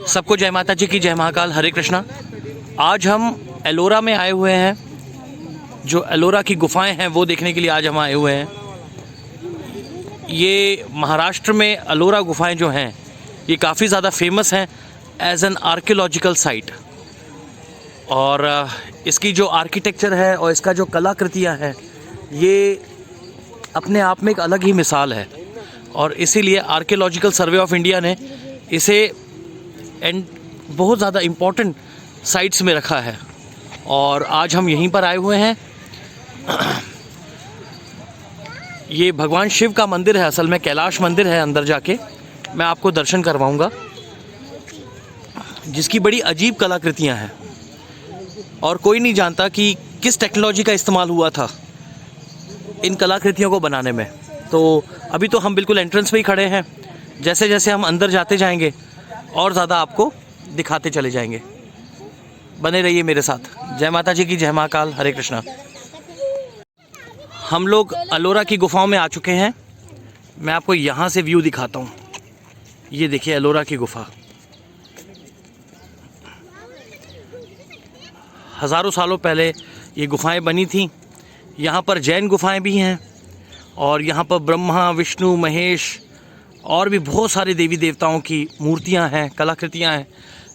सबको जय माता जी की, जय महाकाल, हरे कृष्णा। आज हम एलोरा में आए हुए हैं। जो एलोरा की गुफाएं हैं वो देखने के लिए आज हम आए हुए हैं। ये महाराष्ट्र में एलोरा गुफाएं जो हैं ये काफ़ी ज़्यादा फेमस हैं एज एन आर्कियोलॉजिकल साइट। और इसकी जो आर्किटेक्चर है और इसका जो कलाकृतियाँ हैं ये अपने आप में एक अलग ही मिसाल है। और इसीलिए आर्कियोलॉजिकल सर्वे ऑफ इंडिया ने इसे बहुत ज़्यादा इम्पोर्टेंट साइट्स में रखा है। और आज हम यहीं पर आए हुए हैं। ये भगवान शिव का मंदिर है, असल में कैलाश मंदिर है। अंदर जाके मैं आपको दर्शन करवाऊंगा, जिसकी बड़ी अजीब कलाकृतियां हैं और कोई नहीं जानता कि किस टेक्नोलॉजी का इस्तेमाल हुआ था इन कलाकृतियों को बनाने में। तो अभी तो हम बिल्कुल एंट्रेंस पे ही खड़े हैं। जैसे जैसे हम अंदर जाते जाएंगे और ज़्यादा आपको दिखाते चले जाएंगे। बने रहिए मेरे साथ। जय माता जी की, जय महाकाल, हरे कृष्णा। हम लोग एलोरा की गुफाओं में आ चुके हैं। मैं आपको यहाँ से व्यू दिखाता हूँ। ये देखिए एलोरा की गुफा। हज़ारों सालों पहले ये गुफाएं बनी थीं। यहाँ पर जैन गुफाएं भी हैं और यहाँ पर ब्रह्मा, विष्णु, महेश और भी बहुत सारे देवी देवताओं की मूर्तियाँ हैं, कलाकृतियाँ हैं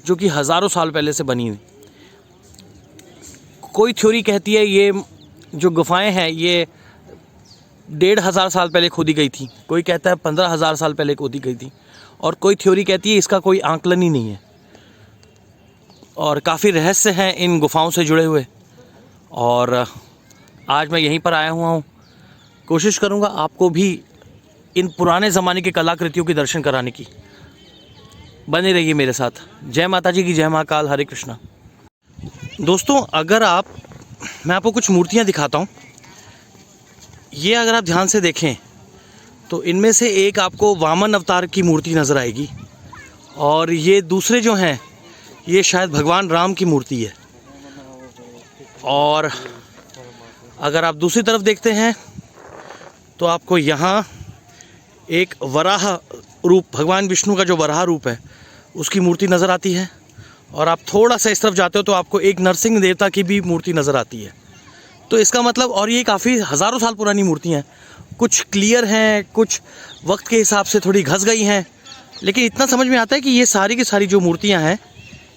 जो कि हज़ारों साल पहले से बनी हैं। कोई थ्योरी कहती है ये जो गुफाएं हैं ये 1500 साल पहले खोदी गई थी। कोई कहता है 15,000 साल पहले खोदी गई थी। और कोई थ्योरी कहती है इसका कोई आंकलन ही नहीं है। और काफ़ी रहस्य हैं इन गुफाओं से जुड़े हुए। और आज मैं यहीं पर आया हुआ हूँ। कोशिश करूँगा आपको भी इन पुराने ज़माने की कलाकृतियों के दर्शन कराने की। बने रहिए मेरे साथ। जय माता जी की, जय महाकाल, हरे कृष्णा। दोस्तों, मैं आपको कुछ मूर्तियाँ दिखाता हूँ। ये अगर आप ध्यान से देखें तो इनमें से एक आपको वामन अवतार की मूर्ति नज़र आएगी और ये दूसरे जो हैं ये शायद भगवान राम की मूर्ति है। और अगर आप दूसरी तरफ देखते हैं तो आपको यहाँ एक वराह रूप, भगवान विष्णु का जो वराह रूप है उसकी मूर्ति नज़र आती है। और आप थोड़ा सा इस तरफ जाते हो तो आपको एक नरसिंह देवता की भी मूर्ति नज़र आती है। तो इसका मतलब, और ये काफ़ी हज़ारों साल पुरानी मूर्तियाँ हैं। कुछ क्लियर हैं, कुछ वक्त के हिसाब से थोड़ी घस गई हैं, लेकिन इतना समझ में आता है कि ये सारी की सारी जो मूर्तियाँ हैं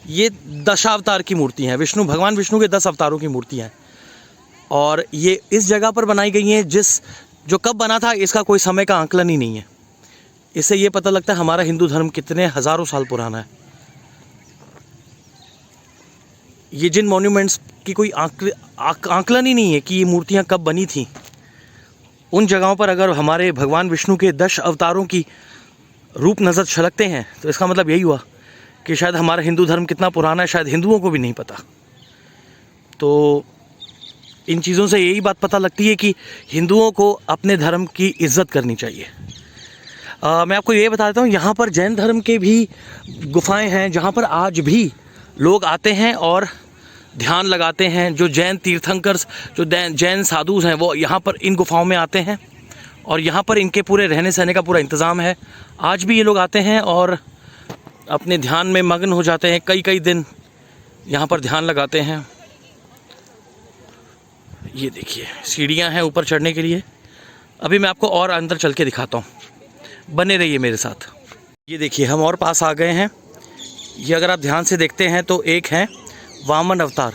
ये दशावतार की मूर्ति हैं। भगवान विष्णु के 10 अवतारों की मूर्तियाँ हैं। और ये इस जगह पर बनाई गई हैं जो कब बना था इसका कोई समय का आंकलन ही नहीं है। इससे ये पता लगता है हमारा हिंदू धर्म कितने हज़ारों साल पुराना है। ये जिन मॉन्यूमेंट्स की कोई आंकलन ही नहीं है कि ये मूर्तियाँ कब बनी थी, उन जगहों पर अगर हमारे भगवान विष्णु के 10 अवतारों की रूप नज़र छलकते हैं तो इसका मतलब यही हुआ कि शायद हमारा हिंदू धर्म कितना पुराना है शायद हिंदुओं को भी नहीं पता। तो इन चीज़ों से यही बात पता लगती है कि हिंदुओं को अपने धर्म की इज़्ज़त करनी चाहिए। मैं आपको ये बता देता हूँ, यहाँ पर जैन धर्म के भी गुफाएं हैं जहाँ पर आज भी लोग आते हैं और ध्यान लगाते हैं। जो जैन तीर्थंकर्स, जो जैन साधु हैं वो यहाँ पर इन गुफाओं में आते हैं और यहाँ पर इनके पूरे रहने सहने का पूरा इंतज़ाम है। आज भी ये लोग आते हैं और अपने ध्यान में मग्न हो जाते हैं। कई कई दिन यहाँ पर ध्यान लगाते हैं। ये देखिए सीढ़ियाँ हैं ऊपर चढ़ने के लिए। अभी मैं आपको और अंदर चल के दिखाता हूँ। बने रहिए मेरे साथ। ये देखिए हम और पास आ गए हैं। ये अगर आप ध्यान से देखते हैं तो एक है वामन अवतार,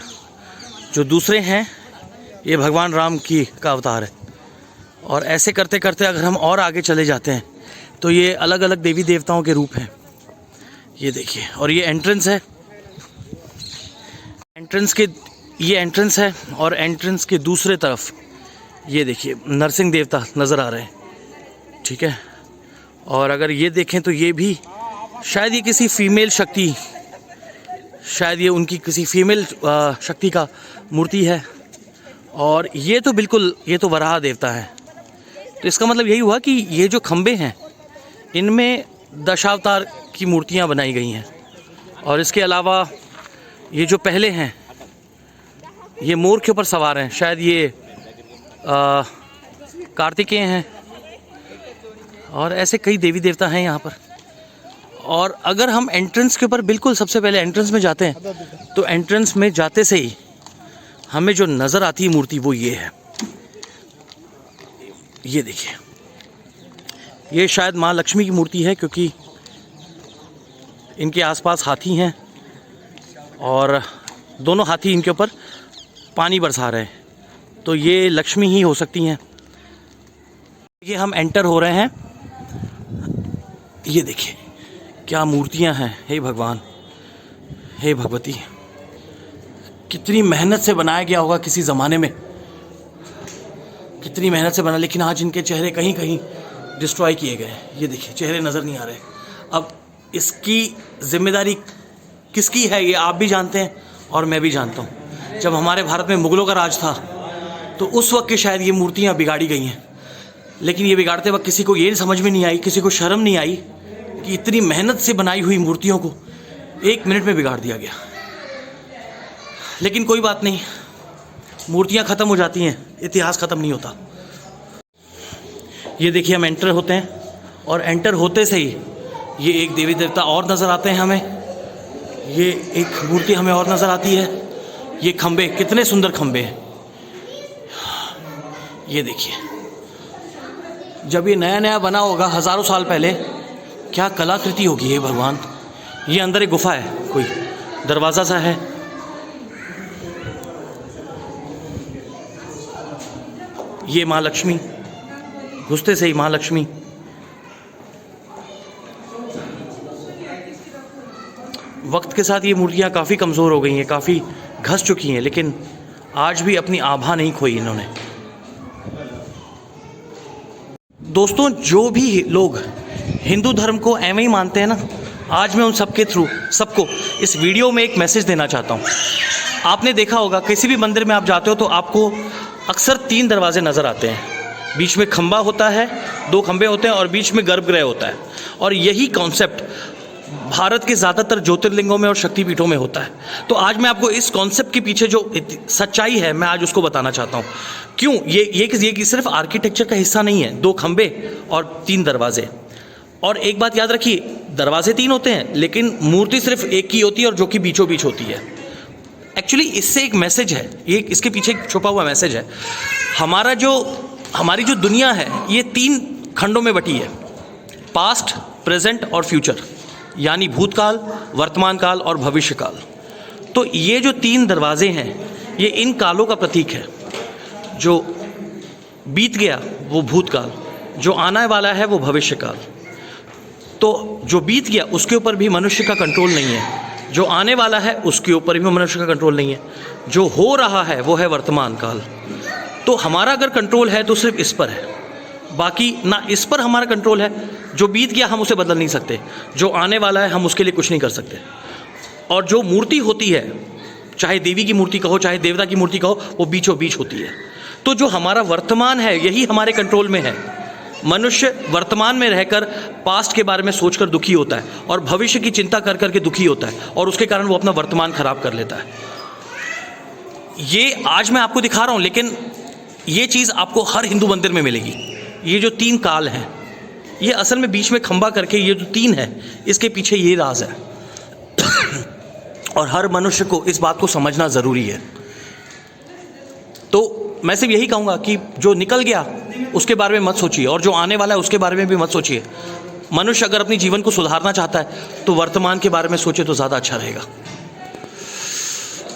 जो दूसरे हैं ये भगवान राम का अवतार है। और ऐसे करते करते अगर हम और आगे चले जाते हैं तो ये अलग अलग देवी देवताओं के रूप हैं। ये देखिए, और ये एंट्रेंस है। ये एंट्रेंस है और एंट्रेंस के दूसरे तरफ ये देखिए नरसिंह देवता नज़र आ रहे हैं। ठीक है। और अगर ये देखें तो ये भी शायद ये किसी फीमेल शक्ति, शायद ये उनकी किसी फीमेल शक्ति का मूर्ति है। और ये तो बिल्कुल, ये तो वराह देवता है। तो इसका मतलब यही हुआ कि ये जो खंबे हैं इनमें दशावतार की मूर्तियां बनाई गई हैं। और इसके अलावा ये जो पहले हैं ये मोर के ऊपर सवार हैं। शायद ये कार्तिकेय हैं। और ऐसे कई देवी देवता हैं यहाँ पर। और अगर हम एंट्रेंस के ऊपर बिल्कुल सबसे पहले एंट्रेंस में जाते हैं तो एंट्रेंस में जाते से ही हमें जो नज़र आती है मूर्ति वो ये है। ये देखिए, ये शायद माँ लक्ष्मी की मूर्ति है क्योंकि इनके आसपास हाथी हैं और दोनों हाथी इनके ऊपर पानी बरसा रहे हैं, तो ये लक्ष्मी ही हो सकती हैं। ये हम एंटर हो रहे हैं। ये देखिए क्या मूर्तियां हैं। हे भगवान, हे भगवती, कितनी मेहनत से बनाया गया होगा किसी ज़माने में, कितनी मेहनत से बना, लेकिन आज इनके चेहरे कहीं कहीं डिस्ट्रॉय किए गए। ये देखिए चेहरे नज़र नहीं आ रहे। अब इसकी जिम्मेदारी किसकी है ये आप भी जानते हैं और मैं भी जानता हूँ। जब हमारे भारत में मुग़लों का राज था तो उस वक्त के शायद ये मूर्तियाँ बिगाड़ी गई हैं, लेकिन ये बिगाड़ते वक्त किसी को ये समझ में नहीं आई, किसी को शर्म नहीं आई कि इतनी मेहनत से बनाई हुई मूर्तियों को 1 मिनट में बिगाड़ दिया गया। लेकिन कोई बात नहीं, मूर्तियाँ ख़त्म हो जाती हैं, इतिहास ख़त्म नहीं होता। ये देखिए हम एंटर होते हैं और एंटर होते से ही ये एक देवी देवता और नज़र आते हैं हमें। ये एक मूर्ति हमें और नज़र आती है। ये खंबे, कितने सुंदर खंबे हैं। ये देखिए, जब ये नया नया बना होगा हज़ारों साल पहले, क्या कलाकृति होगी ये भगवान। ये अंदर एक गुफा है, कोई दरवाज़ा सा है। ये माँ लक्ष्मी, घुसते से ही माँ लक्ष्मी। वक्त के साथ ये मूर्तियाँ काफ़ी कमज़ोर हो गई हैं, काफ़ी घस चुकी हैं, लेकिन आज भी अपनी आभा नहीं खोई इन्होंने। दोस्तों, जो भी लोग हिंदू धर्म को एवं ही मानते हैं ना, आज मैं उन सबके थ्रू सबको इस वीडियो में एक मैसेज देना चाहता हूँ। आपने देखा होगा किसी भी मंदिर में आप जाते हो तो आपको अक्सर 3 दरवाजे नज़र आते हैं। बीच में खंबा होता है, 2 खंबे होते हैं और बीच में गर्भगृह होता है। और यही कॉन्सेप्ट भारत के ज़्यादातर ज्योतिर्लिंगों में और शक्तिपीठों में होता है। तो आज मैं आपको इस कॉन्सेप्ट के पीछे जो सच्चाई है मैं आज उसको बताना चाहता हूँ। क्यों ये सिर्फ आर्किटेक्चर का हिस्सा नहीं है, 2 खंबे और 3 दरवाजे। और एक बात याद रखिए, दरवाजे 3 होते हैं लेकिन मूर्ति सिर्फ एक की होती है और जो कि बीचों बीच होती है। एक्चुअली इससे एक मैसेज है, ये इसके पीछे एक छुपा हुआ मैसेज है। हमारी जो दुनिया है ये 3 खंडों में बटी है, पास्ट, प्रेजेंट और फ्यूचर, यानी भूतकाल, वर्तमान काल और भविष्य काल। तो ये जो 3 दरवाजे हैं ये इन कालों का प्रतीक है। जो बीत गया वो भूतकाल, जो आने वाला है वो भविष्य काल। तो जो बीत गया उसके ऊपर भी मनुष्य का कंट्रोल नहीं है, जो आने वाला है उसके ऊपर भी मनुष्य का कंट्रोल नहीं है, जो हो रहा है वो है वर्तमान काल। तो हमारा अगर कंट्रोल है तो सिर्फ इस पर है, बाकी ना इस पर हमारा कंट्रोल है। जो बीत गया हम उसे बदल नहीं सकते, जो आने वाला है हम उसके लिए कुछ नहीं कर सकते। और जो मूर्ति होती है, चाहे देवी की मूर्ति कहो चाहे देवता की मूर्ति कहो, वो बीचों बीच होती है। तो जो हमारा वर्तमान है यही हमारे कंट्रोल में है। मनुष्य वर्तमान में रहकर पास्ट के बारे में सोचकर दुखी होता है और भविष्य की चिंता कर करके दुखी होता है और उसके कारण वो अपना वर्तमान खराब कर लेता है। ये आज मैं आपको दिखा रहा हूँ, लेकिन ये चीज़ आपको हर हिंदू मंदिर में मिलेगी। ये जो 3 काल हैं, ये असल में बीच में खंबा करके ये जो 3 है, इसके पीछे ये राज है। और हर मनुष्य को इस बात को समझना ज़रूरी है। तो मैं सिर्फ यही कहूँगा कि जो निकल गया उसके बारे में मत सोचिए और जो आने वाला है उसके बारे में भी मत सोचिए। मनुष्य अगर अपनी जीवन को सुधारना चाहता है तो वर्तमान के बारे में सोचे तो ज़्यादा अच्छा रहेगा।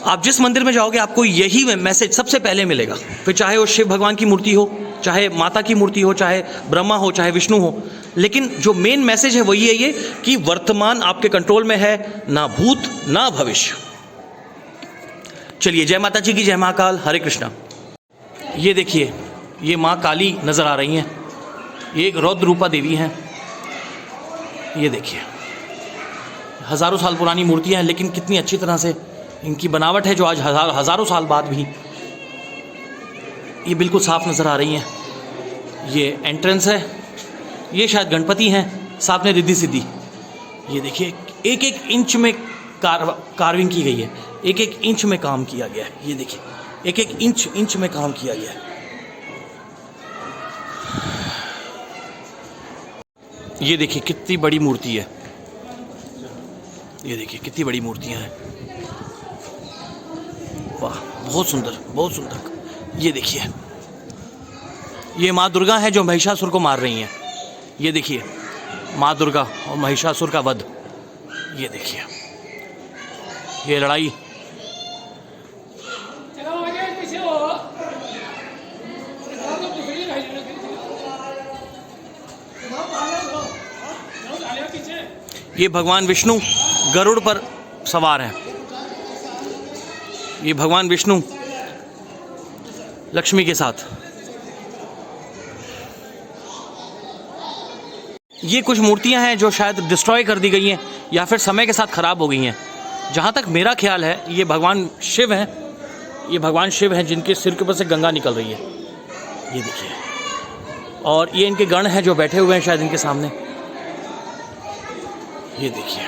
आप जिस मंदिर में जाओगे आपको यही मैसेज सबसे पहले मिलेगा, फिर चाहे वो शिव भगवान की मूर्ति हो, चाहे माता की मूर्ति हो, चाहे ब्रह्मा हो, चाहे विष्णु हो। लेकिन जो मेन मैसेज है वही है ये कि वर्तमान आपके कंट्रोल में है, ना भूत ना भविष्य। चलिए, जय माता जी की, जय महाकाल, हरे कृष्णा। ये देखिए, ये माँ काली नज़र आ रही हैं, ये एक रौद्र रूपा देवी हैं। ये देखिए, हज़ारों साल पुरानी मूर्तियाँ हैं, लेकिन कितनी अच्छी तरह से इनकी बनावट है जो आज हज़ारों साल बाद भी ये बिल्कुल साफ़ नज़र आ रही हैं। ये एंट्रेंस है, ये शायद गणपति हैं, साथ में रिद्धि सिद्धि। ये देखिए, एक एक इंच में कार्विंग की गई है, एक एक इंच में काम किया गया है। ये देखिए, एक एक इंच में काम किया गया है। ये देखिए कितनी बड़ी मूर्ति है। ये देखिए कितनी बड़ी मूर्तियाँ हैं, वाह बहुत सुंदर बहुत सुंदर। ये देखिए ये माँ दुर्गा है जो महिषासुर को मार रही हैं। ये देखिए माँ दुर्गा और महिषासुर का वध। ये देखिए ये लड़ाई। ये भगवान विष्णु गरुड़ पर सवार हैं। ये भगवान विष्णु लक्ष्मी के साथ। ये कुछ मूर्तियां हैं जो शायद डिस्ट्रॉय कर दी गई हैं या फिर समय के साथ ख़राब हो गई हैं। जहाँ तक मेरा ख्याल है ये भगवान शिव हैं, ये भगवान शिव हैं जिनके सिर के ऊपर से गंगा निकल रही है। ये देखिए, और ये इनके गण हैं जो बैठे हुए हैं शायद इनके सामने। ये देखिए,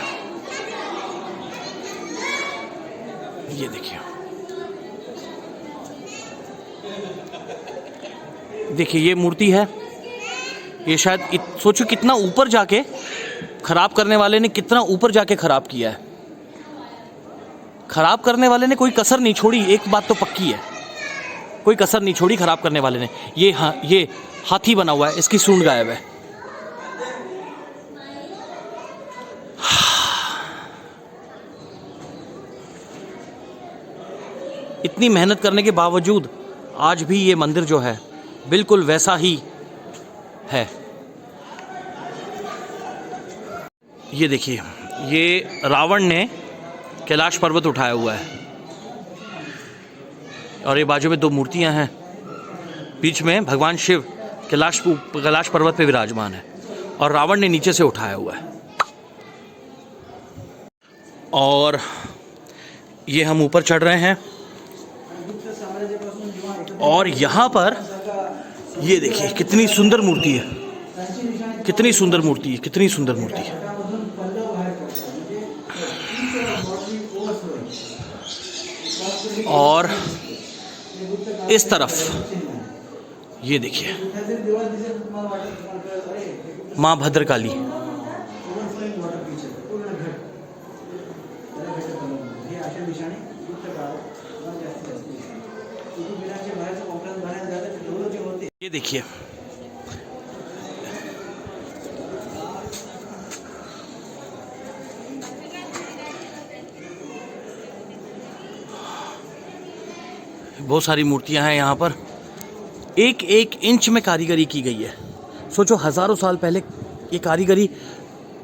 ये देखिए, देखिए ये मूर्ति है। ये शायद सोचो कितना ऊपर जाके खराब करने वाले ने कितना ऊपर जाके खराब किया है। खराब करने वाले ने कोई कसर नहीं छोड़ी, एक बात तो पक्की है, कोई कसर नहीं छोड़ी खराब करने वाले ने। ये हाथी बना हुआ है, इसकी सूंड गायब है। इतनी मेहनत करने के बावजूद आज भी ये मंदिर जो है बिल्कुल वैसा ही है। ये देखिए, ये रावण ने कैलाश पर्वत उठाया हुआ है और ये बाजू में दो मूर्तियां हैं। बीच में भगवान शिव कैलाश पर्वत पे विराजमान है और रावण ने नीचे से उठाया हुआ है। और ये हम ऊपर चढ़ रहे हैं और यहाँ पर ये देखिए कितनी सुंदर मूर्ति है, कितनी सुंदर मूर्ति है, कितनी सुंदर मूर्ति है। और इस तरफ ये देखिए माँ भद्रकाली। ये देखिए बहुत सारी मूर्तियां हैं यहाँ पर। एक एक इंच में कारीगरी की गई है। सोचो हज़ारों साल पहले ये कारीगरी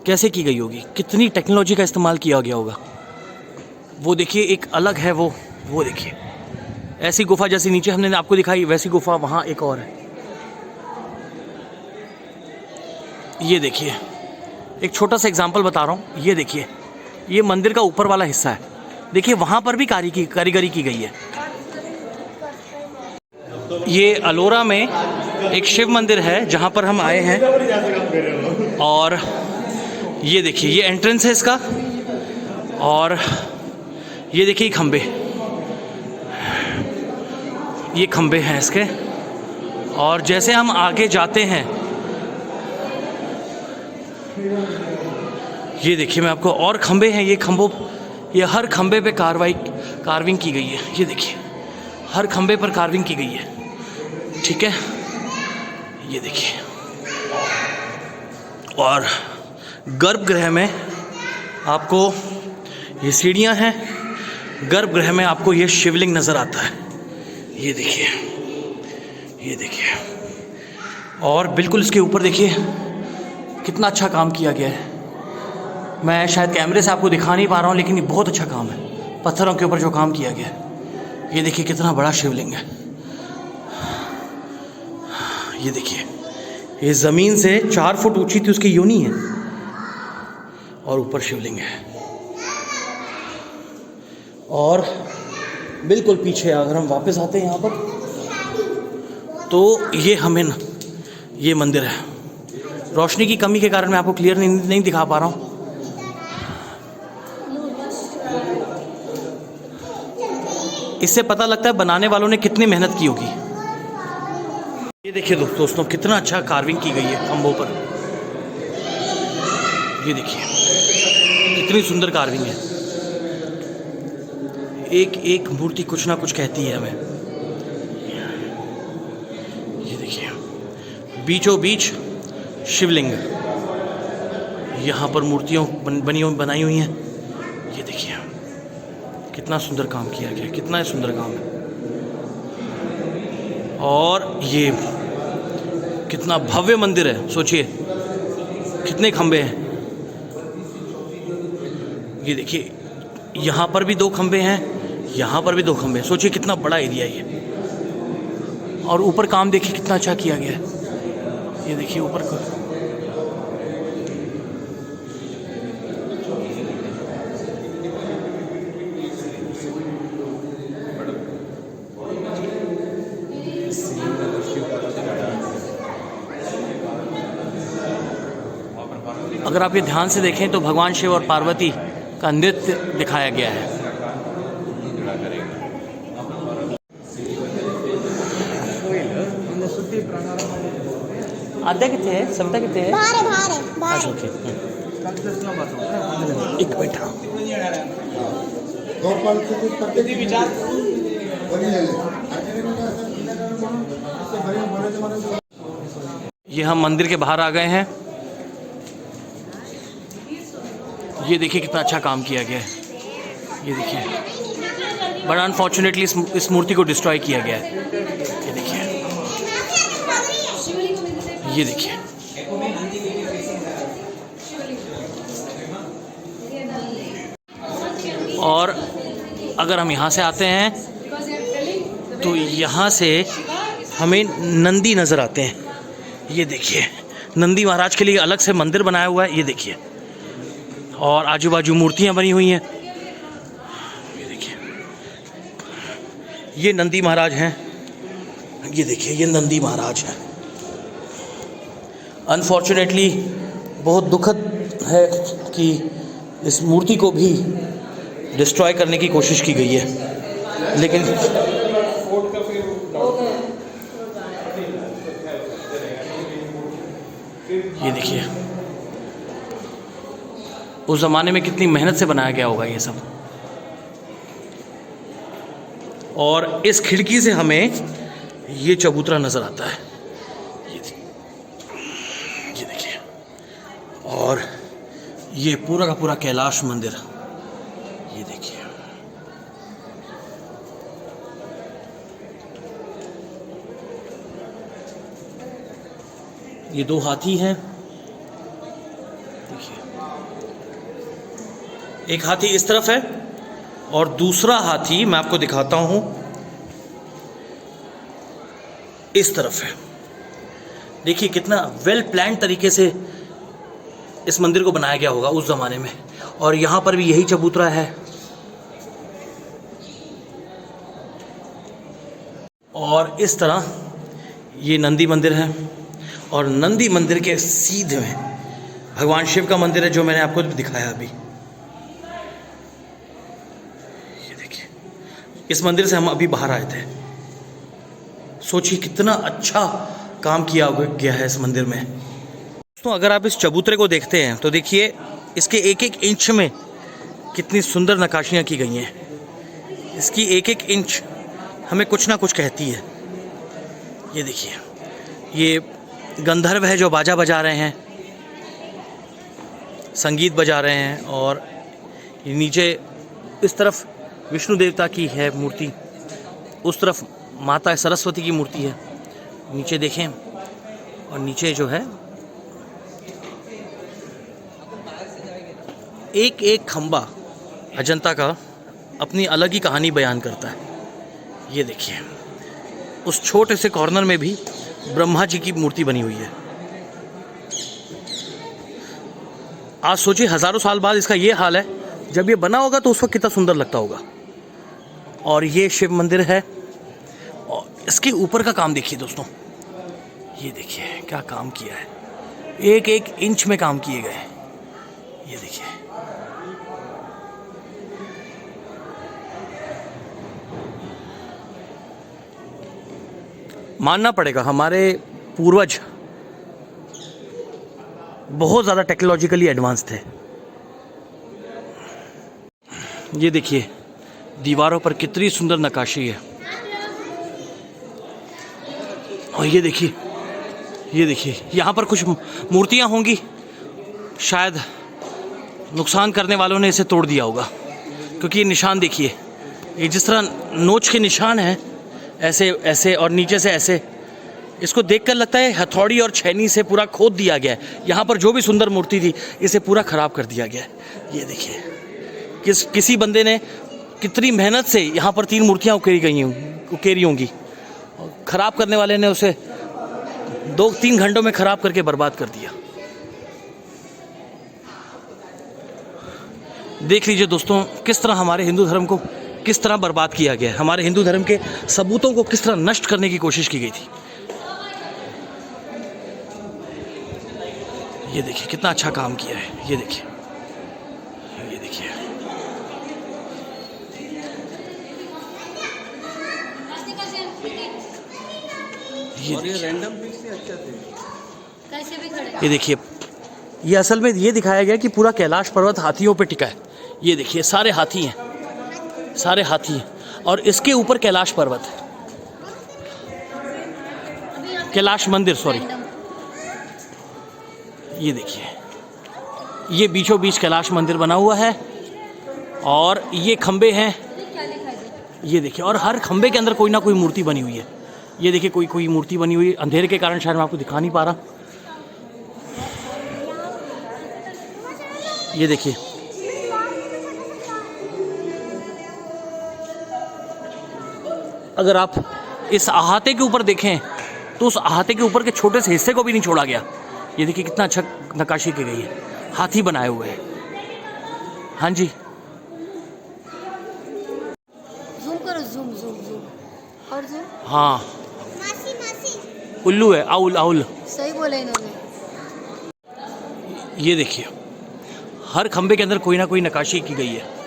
कैसे की गई होगी, कितनी टेक्नोलॉजी का इस्तेमाल किया गया होगा। वो देखिए एक अलग है, वो देखिए ऐसी गुफा जैसी नीचे हमने आपको दिखाई वैसी गुफा वहाँ एक और है। ये देखिए एक छोटा सा एग्जांपल बता रहा हूँ। ये देखिए ये मंदिर का ऊपर वाला हिस्सा है, देखिए वहाँ पर भी कारीगरी की गई है। ये अलोरा में एक शिव मंदिर है जहाँ पर हम आए हैं और ये देखिए ये एंट्रेंस है इसका। और ये देखिए खंबे, ये खंबे हैं इसके। और जैसे हम आगे जाते हैं ये देखिए मैं आपको, और खंबे हैं। ये हर खंबे पे कार्विंग की गई है। ये देखिए हर खंबे पर कार्विंग की गई है, ठीक है। ये देखिए, और गर्भगृह में आपको ये सीढ़ियां हैं, गर्भगृह में आपको ये शिवलिंग नज़र आता है। ये देखिए, ये देखिए, और बिल्कुल इसके ऊपर देखिए कितना अच्छा काम किया गया है। मैं शायद कैमरे से आपको दिखा नहीं पा रहा हूँ लेकिन ये बहुत अच्छा काम है, पत्थरों के ऊपर जो काम किया गया है। ये देखिए कितना बड़ा शिवलिंग है। ये देखिए ये ज़मीन से 4 फुट ऊंची थी उसकी योनि है और ऊपर शिवलिंग है। और बिल्कुल पीछे अगर हम वापस आते हैं यहाँ पर तो ये मंदिर है। रोशनी की कमी के कारण मैं आपको क्लियर नहीं दिखा पा रहा हूँ। इससे पता लगता है बनाने वालों ने कितनी मेहनत की होगी। ये देखिए दोस्तों कितना अच्छा कार्विंग की गई है खंभों पर। ये देखिए कितनी सुंदर कार्विंग है। एक एक मूर्ति कुछ ना कुछ कहती है हमें। ये देखिए, बीचों बीच शिवलिंग, यहाँ पर मूर्तियों बनाई हुई हैं। ये देखिए कितना सुंदर काम किया गया, कितना सुंदर काम है। और ये कितना भव्य मंदिर है, सोचिए कितने खंबे हैं। ये देखिए, यहाँ पर भी 2 खंबे हैं, यहाँ पर भी 2 खंबे हैं। सोचिए कितना बड़ा एरिया है ये। और ऊपर काम देखिए कितना अच्छा किया गया है। ये देखिए ऊपर को, अगर आप ये ध्यान से देखें तो भगवान शिव और पार्वती का नृत्य दिखाया गया है। आद्या कितने है, सविता कितने है? अच्छा ओके, एक बैठा। ये हम मंदिर के बाहर आ गए हैं। ये देखिए कितना अच्छा काम किया गया है। ये देखिए, बट अनफॉर्चुनेटली इस मूर्ति को डिस्ट्रॉय किया गया है। ये देखिए, ये देखिए, और अगर हम यहाँ से आते हैं तो यहाँ से हमें नंदी नज़र आते हैं। ये देखिए, नंदी महाराज के लिए अलग से मंदिर बनाया हुआ है। ये देखिए, और आजू बाजू मूर्तियाँ बनी हुई हैं। ये देखिए, ये नंदी महाराज हैं। ये देखिए, ये नंदी महाराज हैं। अनफॉर्चुनेटली बहुत दुखद है कि इस मूर्ति को भी डिस्ट्रॉय करने की कोशिश की गई है, लेकिन ये देखिए उस ज़माने में कितनी मेहनत से बनाया गया होगा ये सब। और इस खिड़की से हमें ये चबूतरा नज़र आता है। ये देखिए, और ये पूरा का पूरा कैलाश मंदिर। ये देखिए, ये 2 हाथी हैं। देखिए, एक हाथी इस तरफ है और दूसरा हाथी मैं आपको दिखाता हूं, इस तरफ है। देखिए कितना वेल प्लान तरीके से इस मंदिर को बनाया गया होगा उस ज़माने में। और यहाँ पर भी यही चबूतरा है। और इस तरह ये नंदी मंदिर है, और नंदी मंदिर के सीधे में भगवान शिव का मंदिर है, जो मैंने आपको दिखाया अभी। ये देखिए, इस मंदिर से हम अभी बाहर आए थे। सोचिए कितना अच्छा काम किया गया है इस मंदिर में। दोस्तों, अगर आप इस चबूतरे को देखते हैं तो देखिए इसके एक एक इंच में कितनी सुंदर नक्काशियाँ की गई हैं। इसकी एक एक इंच हमें कुछ ना कुछ कहती है। ये देखिए, ये गंधर्व है जो बाजा बजा रहे हैं, संगीत बजा रहे हैं। और ये नीचे इस तरफ विष्णु देवता की है मूर्ति, उस तरफ माता सरस्वती की मूर्ति है। नीचे देखें, और नीचे जो है एक एक खंबा अजंता का अपनी अलग ही कहानी बयान करता है। ये देखिए, उस छोटे से कॉर्नर में भी ब्रह्मा जी की मूर्ति बनी हुई है। आज सोचिए हज़ारों साल बाद इसका ये हाल है, जब ये बना होगा तो उस वक्त कितना सुंदर लगता होगा। और ये शिव मंदिर है, और इसके ऊपर का काम देखिए दोस्तों। ये देखिए क्या काम किया है, एक एक इंच में काम किए गए। ये देखिए, मानना पड़ेगा हमारे पूर्वज बहुत ज़्यादा टेक्नोलॉजिकली एडवांस थे। ये देखिए दीवारों पर कितनी सुंदर नक्काशी है। और ये देखिए यहाँ पर कुछ मूर्तियाँ होंगी, शायद नुकसान करने वालों ने इसे तोड़ दिया होगा, क्योंकि ये निशान देखिए, ये जिस तरह नोच के निशान हैं, ऐसे ऐसे और नीचे से ऐसे, इसको देखकर लगता है हथौड़ी और छेनी से पूरा खोद दिया गया है। यहाँ पर जो भी सुंदर मूर्ति थी इसे पूरा ख़राब कर दिया गया है। ये देखिए किसी बंदे ने कितनी मेहनत से यहाँ पर 3 मूर्तियाँ उकेरी होंगी, ख़राब करने वाले ने उसे 2-3 घंटों में ख़राब करके बर्बाद कर दिया। देख लीजिए दोस्तों, किस तरह हमारे हिंदू धर्म को किस तरह बर्बाद किया गया है, हमारे हिंदू धर्म के सबूतों को किस तरह नष्ट करने की कोशिश की गई थी। ये देखिए कितना अच्छा काम किया है। ये देखिए ये रैंडम पीस से अच्छा थे, कैसे भी खड़े। ये देखिए, ये असल में ये दिखाया गया कि पूरा कैलाश पर्वत हाथियों पे टिका है। ये देखिए सारे हाथी हैं, और इसके ऊपर कैलाश पर्वत है, कैलाश मंदिर, सॉरी। ये देखिए, ये बीचों बीच कैलाश मंदिर बना हुआ है, और ये खंबे हैं। ये देखिए, और हर खंबे के अंदर कोई ना कोई मूर्ति बनी हुई है। ये देखिए कोई मूर्ति बनी हुई है, अंधेरे के कारण शायद मैं आपको दिखा नहीं पा रहा। ये देखिए, अगर आप इस अहाते के ऊपर देखें तो उस अहाते के ऊपर के छोटे से हिस्से को भी नहीं छोड़ा गया। ये देखिए कितना अच्छा नक्काशी की गई है, हाथी बनाए हुए हैं। हाँ जी, जूम करो, जूम और जूम। हाँ, उल्लू है, आउल। सही बोला इन्होंने। ये देखिए, हर खंबे के अंदर कोई ना कोई नक्काशी की गई है।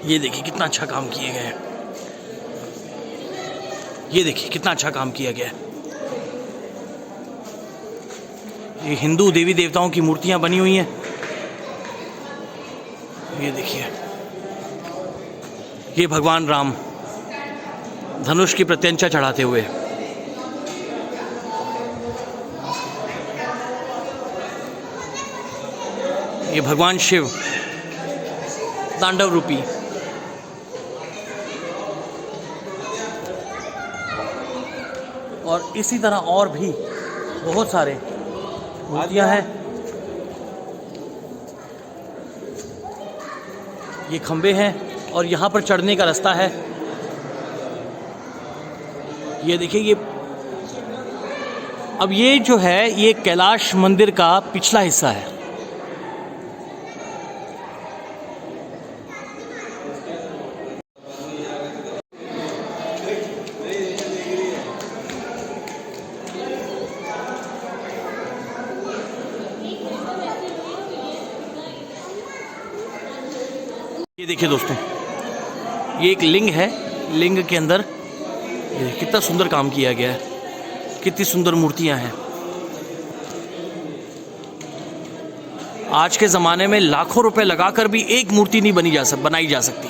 ये देखिए कितना अच्छा काम किए गए हैं। ये देखिए कितना अच्छा काम किया गया है। ये हिंदू देवी देवताओं की मूर्तियां बनी हुई हैं। ये देखिए, ये भगवान राम धनुष की प्रत्यंचा चढ़ाते हुए। ये भगवान शिव तांडव रूपी। और इसी तरह और भी बहुत सारे मूर्तियां हैं। ये खंबे हैं और यहाँ पर चढ़ने का रास्ता है। ये देखिए, ये अब ये जो है ये कैलाश मंदिर का पिछला हिस्सा है। ये देखिए दोस्तों, ये एक लिंग है। लिंग के अंदर कितना सुंदर काम किया गया है, कितनी सुंदर मूर्तियां हैं। आज के ज़माने में लाखों रुपए लगाकर भी एक मूर्ति नहीं बनाई जा सकती।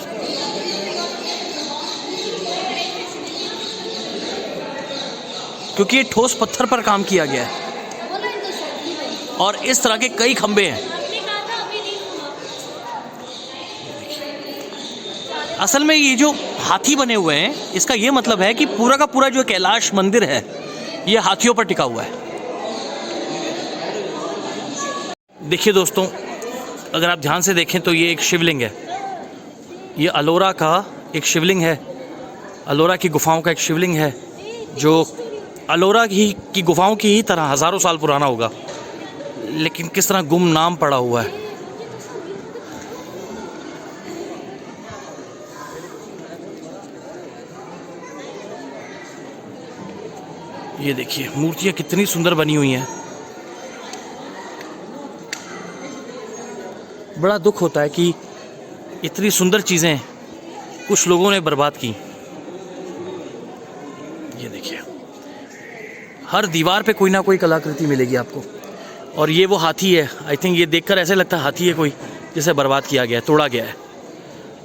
क्योंकि ये ठोस पत्थर पर काम किया गया है, और इस तरह के कई खंबे हैं। असल में ये जो हाथी बने हुए हैं, इसका ये मतलब है कि पूरा का पूरा जो कैलाश मंदिर है ये हाथियों पर टिका हुआ है। देखिए दोस्तों, अगर आप ध्यान से देखें तो ये एक शिवलिंग है। ये अलोरा का एक शिवलिंग है, अलोरा की गुफाओं का एक शिवलिंग है, जो अलोरा की गुफाओं की ही तरह हज़ारों साल पुराना होगा, लेकिन किस तरह गुमनाम पड़ा हुआ है। ये देखिए मूर्तियाँ कितनी सुंदर बनी हुई हैं। बड़ा दुख होता है कि इतनी सुंदर चीज़ें कुछ लोगों ने बर्बाद की। ये देखिए हर दीवार पे कोई ना कोई कलाकृति मिलेगी आपको। और ये वो हाथी है, आई थिंक ये देखकर ऐसे लगता है हाथी है कोई जिसे बर्बाद किया गया है, तोड़ा गया है।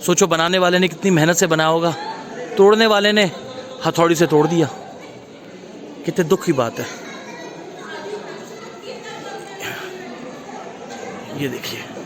सोचो बनाने वाले ने कितनी मेहनत से बनाया होगा, तोड़ने वाले ने हथौड़ी से तोड़ दिया। कितने दुख की बात है। ये देखिए।